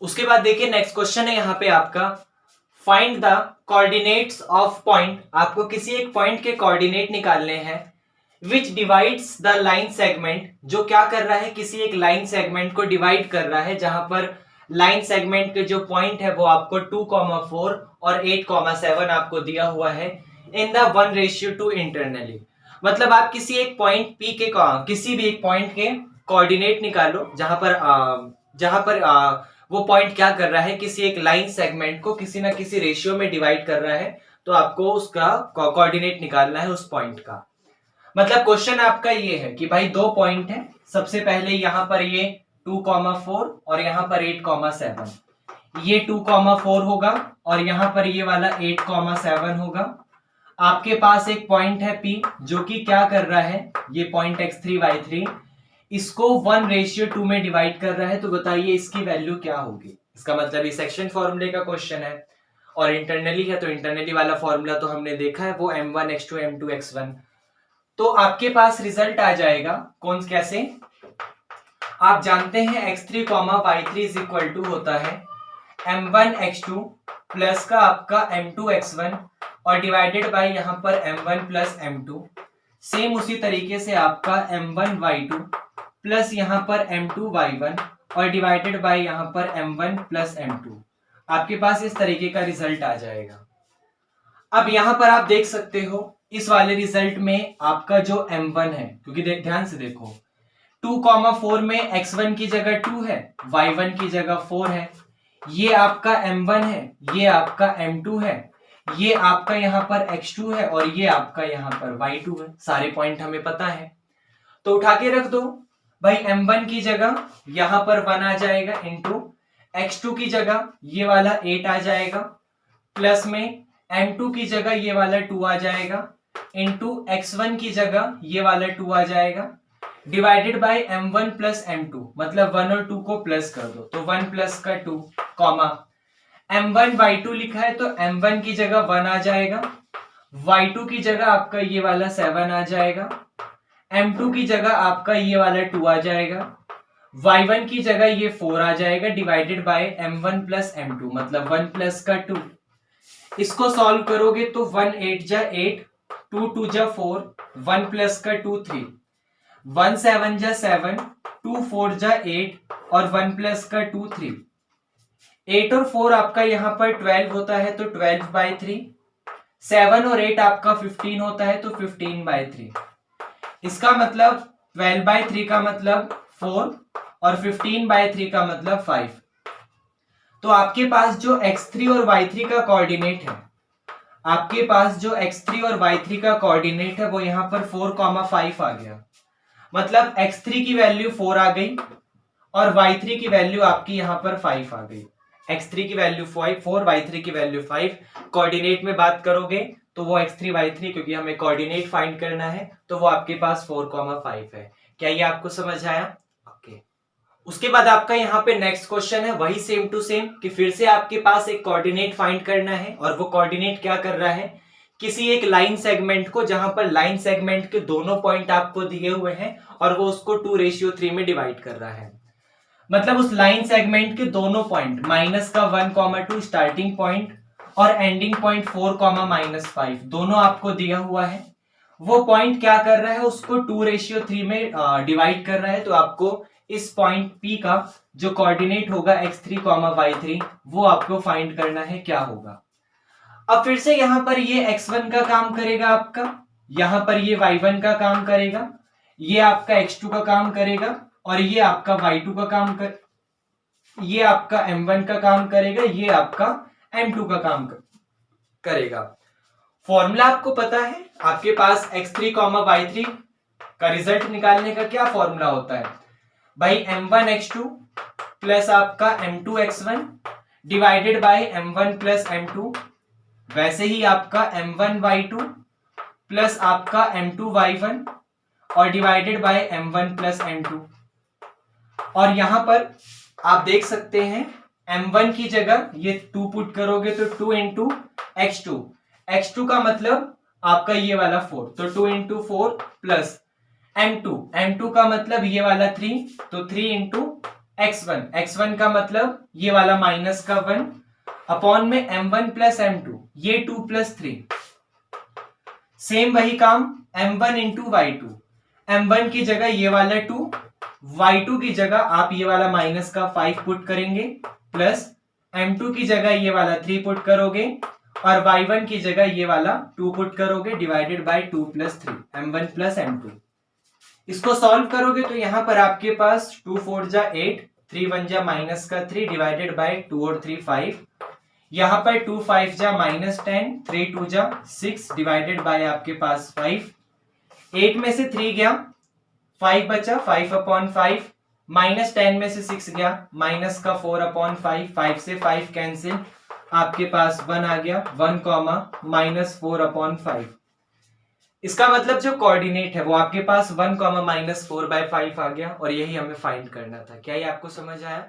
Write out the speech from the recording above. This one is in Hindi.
उसके बाद देखिए नेक्स्ट क्वेश्चन है यहाँ पे आपका, find the coordinates of point. आपको किसी एक पॉइंट के कोऑर्डिनेट निकालने हैं विच डिवाइड्स द लाइन सेगमेंट, जो क्या कर रहा है, किसी एक लाइन सेगमेंट को डिवाइड कर रहा है, जहां पर लाइन सेगमेंट के जो पॉइंट है वो आपको 2,4 और 8,7 आपको दिया हुआ है इन द 1:2 इंटरनली। मतलब आप किसी एक पॉइंट पी के किसी भी एक पॉइंट के कोऑर्डिनेट निकालो जहां पर वो पॉइंट क्या कर रहा है, किसी एक लाइन सेगमेंट को किसी ना किसी रेशियो में डिवाइड कर रहा है, तो आपको उसका कोऑर्डिनेट निकालना है उस पॉइंट का। मतलब क्वेश्चन आपका ये है कि भाई दो पॉइंट है, सबसे पहले यहां पर ये 2,4 और यहां पर 8,7, ये 2,4 होगा और यहां पर ये वाला 8,7 होगा। आपके पास एक पॉइंट है P जो कि क्या कर रहा है, ये पॉइंट x3 y3 इसको 1:2 में डिवाइड कर रहा है, तो बताइए इसकी वैल्यू क्या होगी। इसका मतलब ये सेक्शन फॉर्मूले का क्वेश्चन है और इंटरनली है, तो इंटरनली वाला फॉर्मूला तो हमने देखा है, वो m1x2 m2x1। तो आपके पास रिजल्ट आ जाएगा कौन कैसे, आप जानते हैं x3, y3 is equal to होता है m1x2 प्लस का आपका m2x1 और डिवाइडेड बाय यहां पर m1 प्लस m2। सेम उसी तरीके से आपका m1y2 प्लस यहां पर m2y1 और डिवाइडेड बाय यहां पर m1 प्लस m2। आपके पास इस तरीके का रिजल्ट आ जाएगा। अब यहां पर आप देख सकते हो इस वाले रिजल्ट में आपका जो m1 है, क्योंकि ध्यान से देखो 2,4 में x1 की जगह 2 है, y1 की जगह 4 है, ये आपका m1 है, ये आपका m2 है, ये आपका यहां पर x2 है और ये आपका यहां पर y2 है। सारे पॉइंट हमें पता है, तो उठा के रख दो भाई। m1 की जगह यहां पर 1 आ जाएगा, इंटू x2 की जगह ये वाला 8 आ जाएगा, प्लस में m2 की जगह ये वाला 2 आ जाएगा, इंटू x1 की जगह ये वाला 2 आ जाएगा, divided by m1 plus m2। मतलब 1 और 2 को प्लस कर दो, तो 1 प्लस का 2, कॉमा m1y2 लिखा है तो m1 की जगह 1 आ जाएगा, y2 की जगह आपका ये वाला 7 आ जाएगा, m2 की जगह आपका ये वाला 2 आ जाएगा, y1 की जगह ये 4 आ जाएगा, divided by m1 plus m2, मतलब 1 प्लस का 2। इसको सॉल्व करोगे तो 1 8 जा 8, 2 2 जा 4, 1 प्लस का 2 3, 1 7 जा 7, 2 4 जा 8 और 1 प्लस का 2 3। 8 और 4 आपका यहां पर 12 होता है, तो 12/3। 7 और 8 आपका 15 होता है, तो 15/3। इसका मतलब 12/3 का मतलब 4 और 15/3 का मतलब 5। तो आपके पास जो x3 और y3 का कोऑर्डिनेट है, आपके पास जो x3 और y3 का कोऑर्डिनेट है वो यहां पर 4,5 आ गया। मतलब x3 की वैल्यू 4 आ गई और y3 की वैल्यू आपकी यहां पर 5 आ गई। x3 की वैल्यू 4, y3 की वैल्यू 5। कोऑर्डिनेट में बात करोगे तो वो x3 y3, क्योंकि हमें कोऑर्डिनेट फाइंड करना है, तो वो आपके पास 4,5 है। क्या ये आपको समझ आया? ओके। उसके बाद आपका यहाँ पे नेक्स्ट क्वेश्चन है वही सेम टू सेम, कि फिर से आपके पास एक कोऑर्डिनेट फाइंड करना है और वो कोऑर्डिनेट क्या कर रहा है, किसी एक लाइन सेगमेंट को, जहां पर लाइन सेगमेंट के दोनों पॉइंट आपको दिए हुए हैं और वो उसको 2:3 में डिवाइड कर रहा है। मतलब उस लाइन सेगमेंट के दोनों पॉइंट, माइनस का 1,2 स्टार्टिंग पॉइंट और एंडिंग पॉइंट 4,-5 दोनों आपको दिया हुआ है। वो पॉइंट क्या कर रहा है, उसको 2:3 में डिवाइड कर रहा है। तो आपको इस पॉइंट P का जो कोऑर्डिनेट होगा x3, y3 वो आपको फाइंड करना है क्या होगा। अब फिर से यहां पर ये x1 का काम करेगा आपका, यहां पर ये y1 का काम करेगा, ये आपका x2 का काम करेगा और ये आपका y2 का काम ये आपका m1 का काम करेगा, ये आपका m2 का काम करेगा। फॉर्मूला आपको पता है, आपके पास x3, y3 का रिजल्ट निकालने का क्या फॉर्मूला होता है भाई, m1x2 प्लस आपका m2x1 divided by m1 plus m2। वैसे ही आपका m1y2 प्लस आपका m2y1 और divided by m1 plus m2। और यहां पर आप देख सकते हैं m1 की जगह ये 2 पुट करोगे तो 2 इंटू x2, x2 का मतलब आपका ये वाला 4, तो 2 इंटू 4 प्लस m2 का मतलब ये वाला 3, तो 3 इंटू x1 का मतलब ये वाला माइनस का 1 अपॉन में m1 प्लस m2 ये 2 प्लस 3। सेम वही काम m1 इंटू y2, m1 की जगह ये वाला 2, y2 की जगह आप ये वाला माइनस का 5 पुट करेंगे प्लस m2 की जगह ये वाला 3 पुट करोगे और y1 की जगह ये वाला 2 पुट करोगे divided by 2 plus 3 m1 plus m2। इसको सॉल्व करोगे तो यहां पर आपके पास 2 4 जा 8, 3 1 जा माइनस का 3 डिवाइडेड बाय 2 और 3 5। यहां पर 2 5 जा माइनस 10, 3 2 जा 6 डिवाइडेड बाय आपके पास 5। 8 में से 3 गया, 5 बचा, 5 अपॉन 5 माइनस 10 में से 6 गया, माइनस का 4 अपॉन 5, 5 से 5 कैंसिल, आपके पास 1 आ गया, 1 कॉमा माइनस 4 अपॉन 5। इसका मतलब जो कोऑर्डिनेट है वो आपके पास 1 कॉमा माइनस 4 बाय 5 आ गया और यही हमें फाइंड करना था। क्या ये आपको समझ आया?